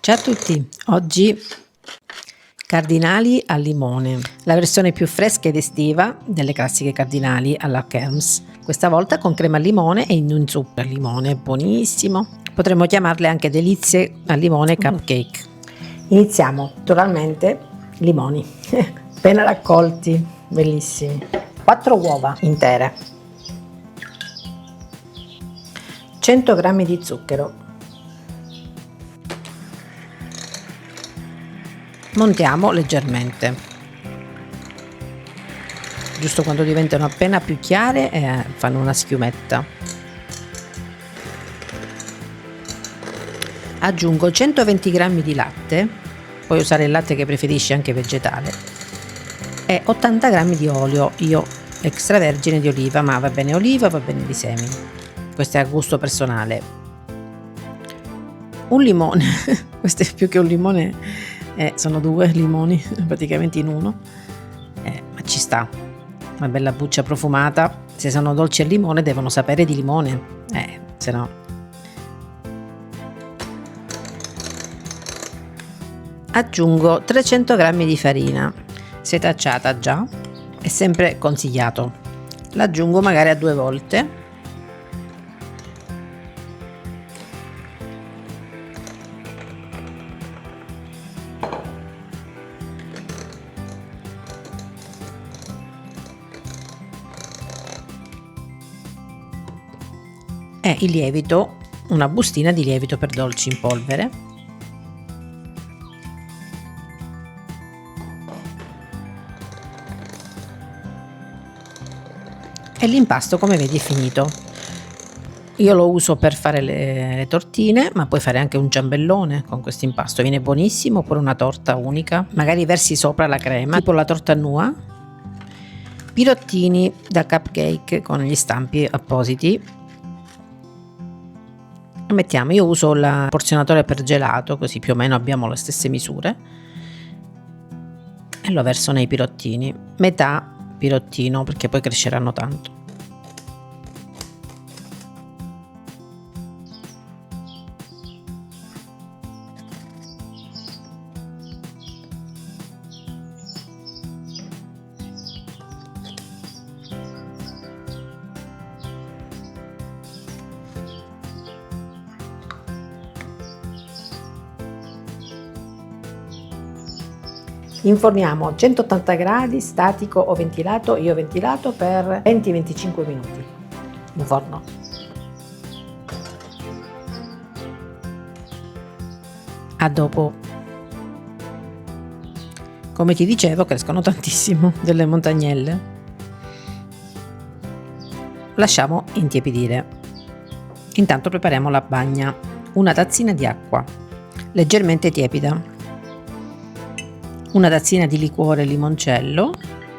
Ciao a tutti, oggi cardinali al limone, la versione più fresca ed estiva delle classiche cardinali alla Kerms, questa volta con crema al limone e in un zucchero al limone, buonissimo. Potremmo chiamarle anche delizie al limone cupcake. Iniziamo, naturalmente, limoni, appena raccolti, bellissimi. 4 uova intere, 100 g di zucchero. Montiamo leggermente, giusto quando diventano appena più chiare e fanno una schiumetta. Aggiungo 120 g di latte, puoi usare il latte che preferisci anche vegetale, e 80 g di olio, io extravergine di oliva, ma va bene oliva, va bene di semi, questo è a gusto personale. Un limone, questo è più che un limone, sono 2 limoni praticamente in uno, ma ci sta, una bella buccia profumata. Se sono dolci al limone devono sapere di limone, se no. Aggiungo 300 g di farina setacciata già, è sempre consigliato, l'aggiungo magari a 2 volte. E il lievito, una bustina di lievito per dolci in polvere. E l'impasto, come vedi, è finito. Io lo uso per fare le tortine, ma puoi fare anche un ciambellone con questo impasto, viene buonissimo, oppure una torta unica, magari versi sopra la crema, tipo la torta Nua. Pirottini da cupcake con gli stampi appositi. Mettiamo, io uso il porzionatore per gelato, così più o meno abbiamo le stesse misure, e lo verso nei pirottini, metà pirottino perché poi cresceranno tanto. Inforniamo a 180 gradi statico o ventilato, io ventilato, per 20-25 minuti in forno. A dopo. Come ti dicevo, crescono tantissimo delle montagnelle. Lasciamo intiepidire. Intanto prepariamo la bagna, una tazzina di acqua leggermente tiepida, una tazzina di liquore limoncello,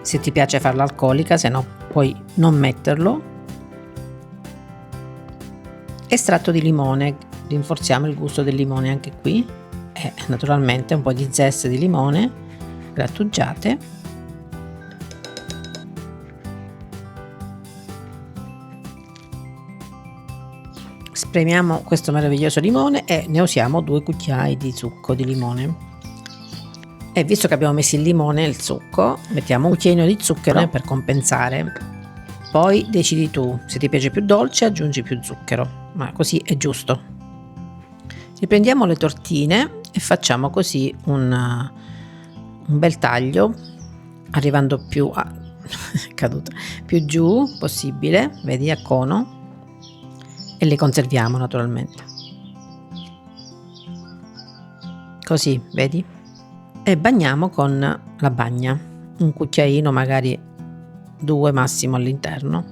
se ti piace farla alcolica, se no puoi non metterlo, estratto di limone, rinforziamo il gusto del limone anche qui, e naturalmente un po' di zeste di limone grattugiate, spremiamo questo meraviglioso limone e ne usiamo 2 cucchiai di succo di limone. E visto che abbiamo messo il limone e il succo, mettiamo un cucchiaino di zucchero per compensare. Poi decidi tu, se ti piace più dolce aggiungi più zucchero, ma così è giusto. Riprendiamo le tortine e facciamo così un bel taglio, arrivando più più giù possibile, vedi, a cono, e le conserviamo naturalmente. Così, vedi? E bagniamo con la bagna, un cucchiaino, magari 2 massimo all'interno.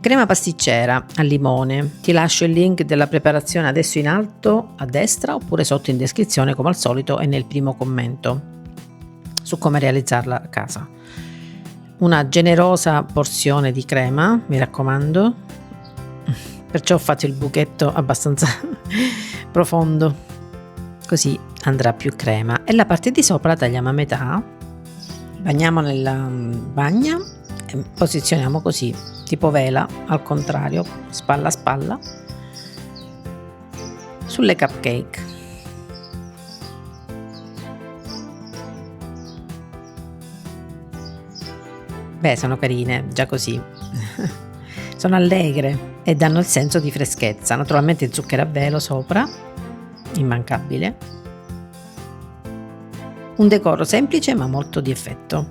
Crema pasticcera al limone, ti lascio il link della preparazione adesso in alto a destra oppure sotto in descrizione come al solito e nel primo commento su come realizzarla a casa. Una generosa porzione di crema, mi raccomando, perciò ho fatto il buchetto abbastanza profondo, così andrà più crema, e la parte di sopra la tagliamo a metà, bagniamo nella bagna e posizioniamo così, tipo vela, al contrario, spalla a spalla, sulle cupcake. Beh, sono carine, già così. Sono allegre e danno il senso di freschezza. Naturalmente il zucchero a velo sopra, immancabile. Un decoro semplice ma molto di effetto.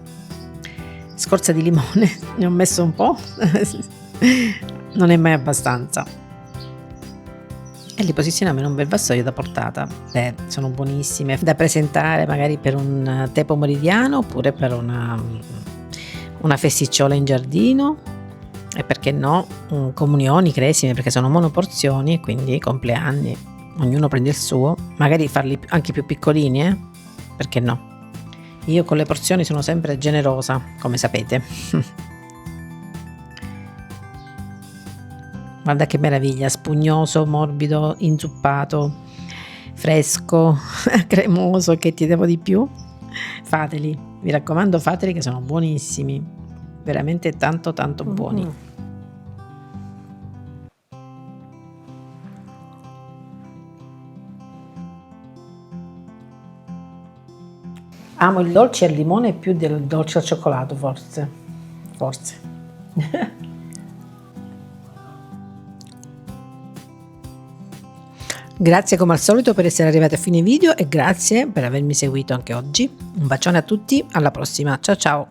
Scorza di limone, ne ho messo un po', non è mai abbastanza. E li posizioniamo in un bel vassoio da portata. Beh, sono buonissime da presentare magari per un tè pomeridiano oppure per una festicciola in giardino, e perché no, comunioni, cresime, perché sono monoporzioni e quindi compleanni, ognuno prende il suo, magari farli anche più piccolini, perché no. Io con le porzioni sono sempre generosa, come sapete. Guarda che meraviglia, spugnoso, morbido, inzuppato, fresco, cremoso, che ti devo di più? Fateli, vi raccomando, fateli che sono buonissimi, veramente tanto tanto buoni. Amo il dolce al limone più del dolce al cioccolato, forse. Grazie come al solito per essere arrivati a fine video e grazie per avermi seguito anche oggi. Un bacione a tutti, alla prossima, ciao ciao!